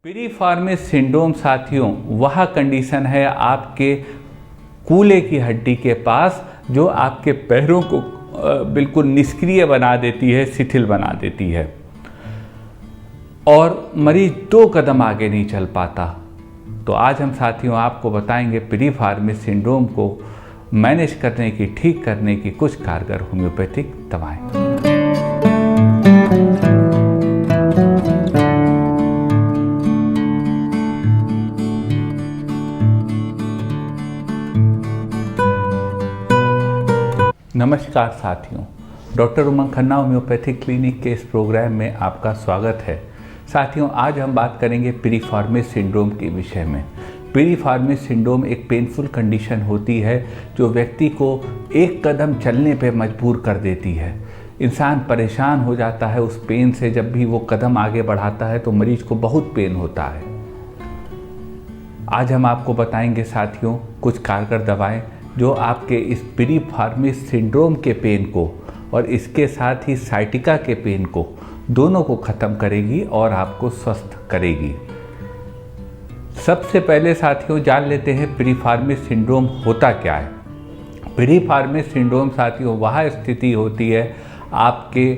Piriformis syndrome साथियों वह condition है आपके कूल्हे की हड्डी के पास जो आपके पैरों को बिल्कुल निष्क्रिय बना देती है, शिथिल बना देती है और मरीज 2 कदम आगे नहीं चल पाता। तो आज हम साथियों आपको बताएंगे पिरिफॉर्मिस सिंड्रोम को मैनेज करने की, ठीक करने की कुछ कारगर होम्योपैथिक दवाएं। नमस्कार साथियों, डॉक्टर उमंग खन्ना होम्योपैथिक क्लिनिक के इस प्रोग्राम में आपका स्वागत है। साथियों, आज हम बात करेंगे पिरिफॉर्मिस सिंड्रोम के विषय में। पिरिफॉर्मिस सिंड्रोम एक पेनफुल कंडीशन होती है जो व्यक्ति को एक कदम चलने पर मजबूर कर देती है। इंसान परेशान हो जाता है उस पेन से। जब भी वो कदम आगे बढ़ाता है तो मरीज को बहुत पेन होता है। आज हम आपको बताएंगे साथियों कुछ कारगर दवाएं जो आपके इस पिरिफॉर्मिस सिंड्रोम के पेन को और इसके साथ ही साइटिका के पेन को दोनों को ख़त्म करेगी और आपको स्वस्थ करेगी। सबसे पहले साथियों जान लेते हैं पिरिफॉर्मिस सिंड्रोम होता क्या है। पिरिफॉर्मिस सिंड्रोम साथियों वह स्थिति होती है आपके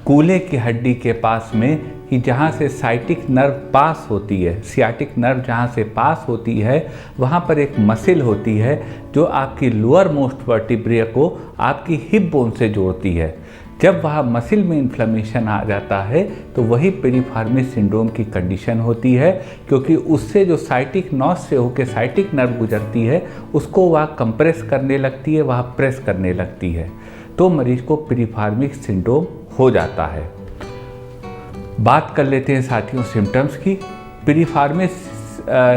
कूल्हे की हड्डी के पास में कि जहाँ से साइटिक नर्व पास होती है, सियाटिक नर्व जहाँ से पास होती है वहाँ पर एक मसिल होती है जो आपकी लोअर मोस्ट वर्टिब्रे को आपकी हिप बोन से जोड़ती है। जब वह मसिल में इन्फ्लेमेशन आ जाता है तो वही पिरिफॉर्मिस सिंड्रोम की कंडीशन होती है, क्योंकि उससे जो साइटिक नॉच से होकर साइटिक नर्व गुजरती है उसको वह कंप्रेस करने लगती है, वह प्रेस करने लगती है, तो मरीज को पिरिफॉर्मिस सिंड्रोम हो जाता है। बात कर लेते हैं साथियों सिम्टम्स की। पिरिफॉर्मिस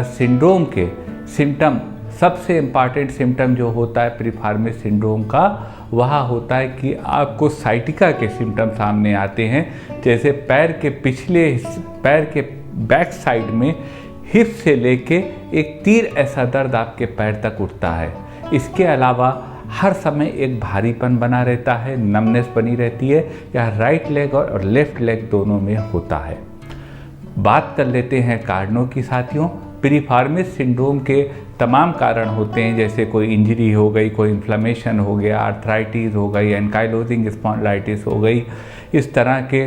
सिंड्रोम के सिम्टम, सबसे इम्पॉर्टेंट सिम्टम जो होता है पिरिफॉर्मिस सिंड्रोम का वह होता है कि आपको साइटिका के सिम्टम सामने आते हैं, जैसे पैर के बैक साइड में हिप से लेके एक तीर ऐसा दर्द आपके पैर तक उठता है। इसके अलावा हर समय एक भारीपन बना रहता है, नमनेस बनी रहती है, या राइट लेग और लेफ्ट लेग दोनों में होता है। बात कर लेते हैं कारणों की साथियों। पिरिफॉर्मिस सिंड्रोम के तमाम कारण होते हैं, जैसे कोई इंजरी हो गई, कोई इन्फ्लेमेशन हो गया, आर्थराइटिस हो गई, एंकाइलोजिंग स्पॉन्डिलाइटिस हो गई, इस तरह के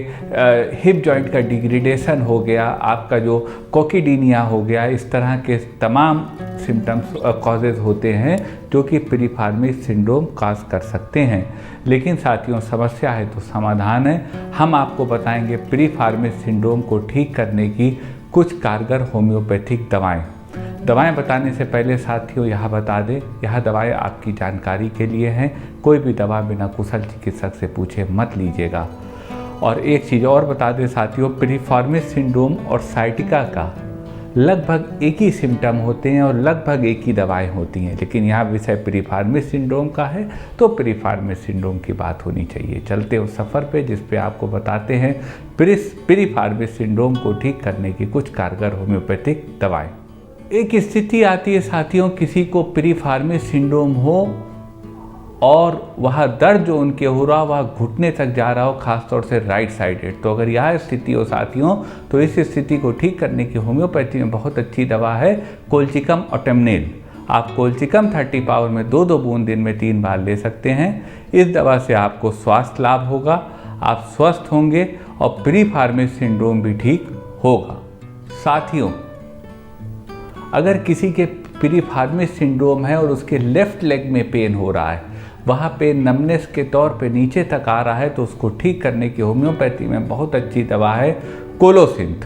हिप जॉइंट का डिग्रेडेशन हो गया, आपका जो कोकिडीनिया हो गया, इस तरह के तमाम सिम्टम्स कॉजेज़ होते हैं जो कि पिरिफॉर्मिस सिंड्रोम काज कर सकते हैं। लेकिन साथियों समस्या है तो समाधान है। हम आपको बताएंगे पिरिफॉर्मिस सिंड्रोम को ठीक करने की कुछ कारगर होम्योपैथिक दवाएं बताने से पहले साथियों यह बता दें, यह दवाएं आपकी जानकारी के लिए हैं। कोई भी दवा बिना कुशल चिकित्सक से पूछे मत लीजिएगा। और एक चीज़ और बता दें साथियों, पिरिफॉर्मिस सिंड्रोम और साइटिका का लगभग एक ही सिम्टम होते हैं और लगभग एक ही दवाएं होती हैं, लेकिन यहाँ विषय पिरिफॉर्मिस सिंड्रोम का है तो पिरिफॉर्मिस सिंड्रोम की बात होनी चाहिए। चलते उस सफ़र पे जिस पे आपको बताते हैं पिरिफॉर्मिस सिंड्रोम को ठीक करने की कुछ कारगर होम्योपैथिक दवाएं। एक स्थिति आती है साथियों, किसी को पिरिफॉर्मिस सिंड्रोम हो और वह दर्द जो उनके हो रहा वह घुटने तक जा रहा हो, खासतौर से राइट साइडेड। तो अगर यह स्थिति हो साथियों तो इस स्थिति को ठीक करने की होम्योपैथी में बहुत अच्छी दवा है कोल्चिकम ऑटेमनेल। आप कोल्चिकम 30 पावर में 2-2 बूंद दिन में 3 बार ले सकते हैं। इस दवा से आपको स्वास्थ्य लाभ होगा, आप स्वस्थ होंगे और पिरिफॉर्मिस सिंड्रोम भी ठीक होगा। साथियों, अगर किसी के पिरिफॉर्मिस सिंड्रोम है और उसके लेफ्ट लेग में पेन हो रहा है, वहाँ पे नमनेस के तौर पे नीचे तक आ रहा है, तो उसको ठीक करने की होम्योपैथी में बहुत अच्छी दवा है कोलोसिंथ।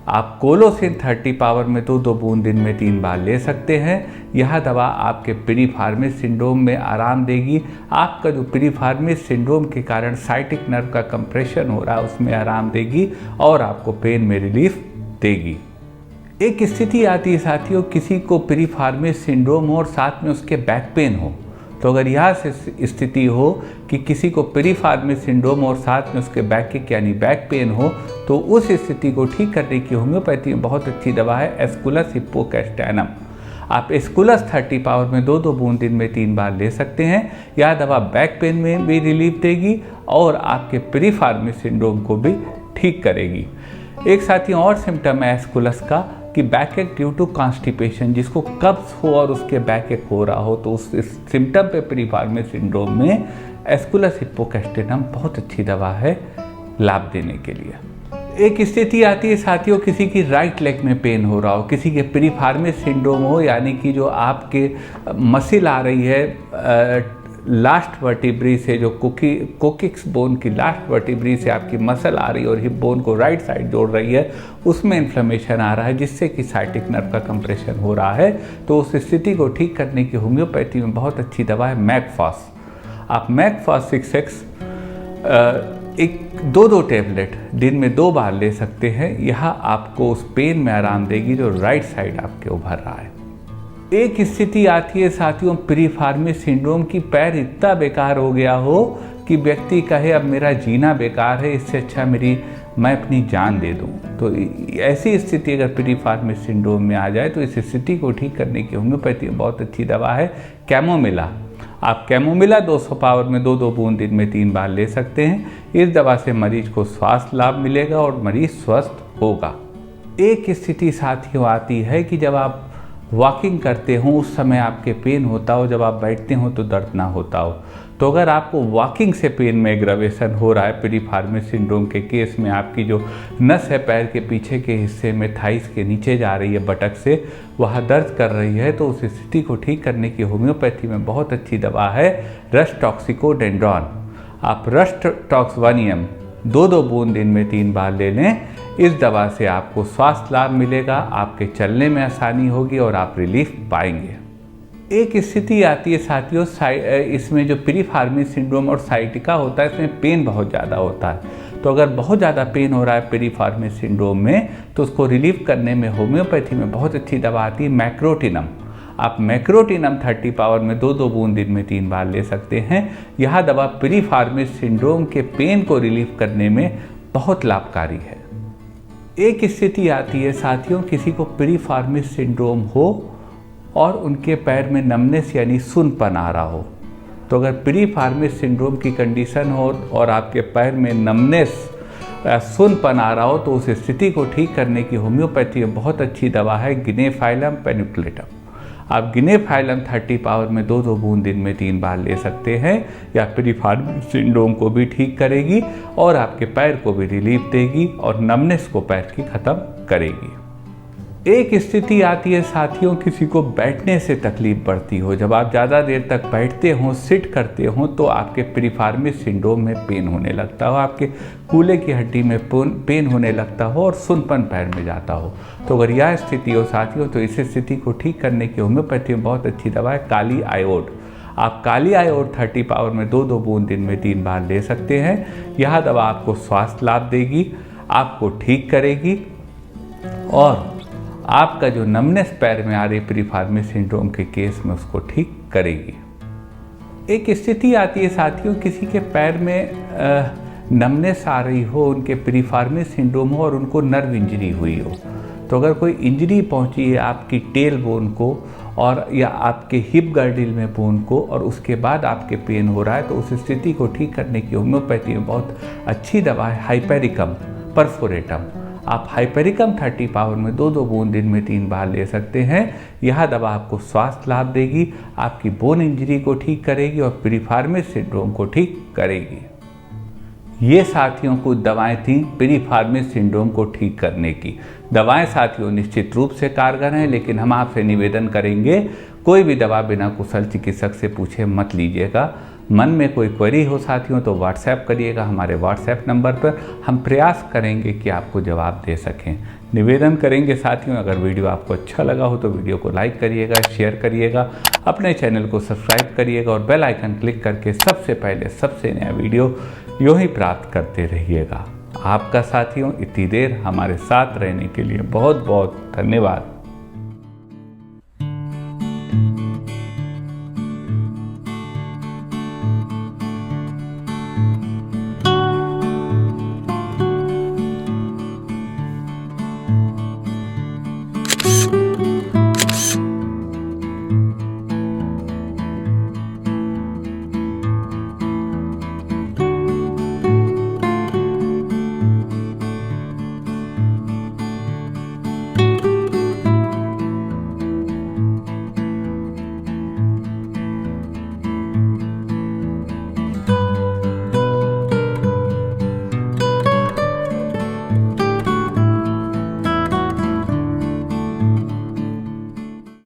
आप कोलोसिंथ 30 पावर में 2-2 बूंद दिन में 3 बार ले सकते हैं। यह दवा आपके पिरिफॉर्मिस सिंड्रोम में आराम देगी। आपका जो पिरिफॉर्मिस सिंड्रोम के कारण साइटिक नर्व का कंप्रेशन हो रहा है उसमें आराम देगी और आपको पेन में रिलीफ देगी। एक स्थिति आती है साथियों, किसी को पिरिफॉर्मिस सिंड्रोम हो और साथ में उसके बैक पेन हो। तो अगर यह स्थिति हो कि किसी को पिरिफॉर्मिस सिंड्रोम और साथ में उसके बैक किक यानी बैक पेन हो, तो उस स्थिति को ठीक करने की होम्योपैथी में बहुत अच्छी दवा है एस्कुलस हिप्पोकैस्टैनम। आप एस्कुलस 30 पावर में 2-2 बूंद दिन में 3 बार ले सकते हैं। यह दवा बैक पेन में भी रिलीफ देगी और आपके पिरिफॉर्मिस सिंड्रोम को भी ठीक करेगी। एक साथियों और सिम्टम है एस्कुलस का कि बैक एक ड्यू टू कॉन्स्टिपेशन, जिसको कब्ज हो और उसके बैक एक हो रहा हो तो उस सिम्टम पे पेरिफार्मिस सिंड्रोम में एस्कुलस हिप्पोकैस्टेनम बहुत अच्छी दवा है लाभ देने के लिए। एक स्थिति आती है साथियों, किसी की राइट लेग में पेन हो रहा हो, किसी के पेरिफार्मिस सिंड्रोम हो, यानी कि जो आपके मसल आ रही है लास्ट वर्टिब्री से, जो कोकिक्स बोन की लास्ट वर्टिब्री से आपकी मसल आ रही है और हिप बोन को राइट साइड जोड़ रही है, उसमें इन्फ्लेमेशन आ रहा है जिससे कि साइटिक नर्व का कंप्रेशन हो रहा है। तो उस स्थिति को ठीक करने की होम्योपैथी में बहुत अच्छी दवा है मैकफॉस। आप मैकफॉस 6x एक 2 टैबलेट दिन में 2 बार ले सकते हैं। यह आपको उस पेन में आराम देगी जो राइट साइड आपके उभर रहा है। एक स्थिति आती है साथियों पेरिफार्मिस सिंड्रोम की, पैर इतना बेकार हो गया हो कि व्यक्ति कहे अब मेरा जीना बेकार है, इससे अच्छा मैं अपनी जान दे दूं। तो ऐसी स्थिति अगर पेरिफार्मिस सिंड्रोम में आ जाए तो इस स्थिति को ठीक करने की होम्योपैथी में बहुत अच्छी दवा है कैमोमिला। आप कैमोमिला 200 पावर में 2 बूंद दिन में 3 बार ले सकते हैं। इस दवा से मरीज को स्वास्थ्य लाभ मिलेगा और मरीज स्वस्थ होगा। एक स्थिति साथियों आती है कि जब आप वॉकिंग करते हो उस समय आपके पेन होता हो, जब आप बैठते हो तो दर्द ना होता हो। तो अगर आपको वॉकिंग से पेन में एग्रावेशन हो रहा है पेरिफार्मिस सिंड्रोम के केस में, आपकी जो नस है पैर के पीछे के हिस्से में थाइस के नीचे जा रही है बटक से, वह दर्द कर रही है, तो उस स्थिति को ठीक करने की होम्योपैथी में बहुत अच्छी दवा है रस्टॉक्सिकोडेंड्रॉन। आप रस्टॉक्स 1 mg 2 बूंद दिन में 3 बार ले लें। इस दवा से आपको स्वास्थ्य लाभ मिलेगा, आपके चलने में आसानी होगी और आप रिलीफ पाएंगे। एक स्थिति आती है साथियों इसमें जो पेरिफार्मिस सिंड्रोम और साइटिका होता है, इसमें पेन बहुत ज़्यादा होता है। तो अगर बहुत ज़्यादा पेन हो रहा है पेरिफार्मिस सिंड्रोम में तो उसको रिलीफ करने में होम्योपैथी में बहुत अच्छी दवा आती है मैक्रोटिनम। आप मैक्रोटिनम 30 पावर में 2 बूंद दिन में 3 बार ले सकते हैं। यह दवा पेरिफार्मिस सिंड्रोम के पेन को रिलीफ करने में बहुत लाभकारी है। एक स्थिति आती है साथियों किसी को पेरिफार्मिस सिंड्रोम हो और उनके पैर में नमनेस यानी सुन्नपन आ रहा हो। तो अगर पेरिफार्मिस सिंड्रोम की कंडीशन हो और आपके पैर में नमनेस सुन्नपन आ रहा हो तो उस स्थिति को ठीक करने की होम्योपैथी में बहुत अच्छी दवा है गिनेफाइलम पेनिकुलेटम। आप गिनेफाइलम 30 पावर में 2 बूंद दिन में 3 बार ले सकते हैं। या पेरिफार्मिस सिंड्रोम को भी ठीक करेगी और आपके पैर को भी रिलीफ देगी और नमनेस को पैर की ख़त्म करेगी। एक स्थिति आती है साथियों किसी को बैठने से तकलीफ बढ़ती हो, जब आप ज़्यादा देर तक बैठते हो सिट करते हो तो आपके पेरिफार्मिस सिंड्रोम में पेन होने लगता हो, आपके कूल्हे की हड्डी में पेन होने लगता हो और सुन्नपन पैर में जाता हो। तो अगर यह स्थिति हो साथियों तो इस स्थिति को ठीक करने की होम्योपैथी में बहुत अच्छी दवा है काली आयोड। आप काली आयोड 30 पावर में 2 बूंद दिन में 3 बार ले सकते हैं। यह दवा आपको स्वास्थ्य लाभ देगी, आपको ठीक करेगी और आपका जो नमनेस पैर में आ रही पेरिफार्मिस सिंड्रोम के केस में उसको ठीक करेगी। एक स्थिति आती है साथियों किसी के पैर में नमनेस आ रही हो, उनके पेरिफार्मिस सिंड्रोम हो और उनको नर्व इंजरी हुई हो। तो अगर कोई इंजरी पहुंची है आपकी टेल बोन को और या आपके हिप गर्डिल में बोन को और उसके बाद आपके पेन हो रहा है तो उस स्थिति को ठीक करने की होम्योपैथी में बहुत अच्छी दवा है हाइपेरिकम परफोरेटम। आप हाइपेरिकम 30 पावर में 2 बूंद दिन में 3 बार ले सकते हैं। यह दवा आपको स्वास्थ्य लाभ देगी, आपकी बोन इंजरी को ठीक करेगी और पेरिफार्मिस सिंड्रोम को ठीक करेगी। ये साथियों कुछ दवाएं थीं पेरिफार्मिस सिंड्रोम को ठीक करने की। दवाएं साथियों निश्चित रूप से कारगर हैं, लेकिन हम आपसे निवेदन करेंगे कोई भी दवा बिना कुशल चिकित्सक से पूछे मत लीजिएगा। मन में कोई क्वेरी हो साथियों तो व्हाट्सएप करिएगा हमारे व्हाट्सएप नंबर पर, हम प्रयास करेंगे कि आपको जवाब दे सकें। निवेदन करेंगे साथियों अगर वीडियो आपको अच्छा लगा हो तो वीडियो को लाइक करिएगा, शेयर करिएगा, अपने चैनल को सब्सक्राइब करिएगा और बेल आइकन क्लिक करके सबसे पहले सबसे नया वीडियो यूँ ही प्राप्त करते रहिएगा। आपका साथियों इतनी देर हमारे साथ रहने के लिए बहुत बहुत धन्यवाद।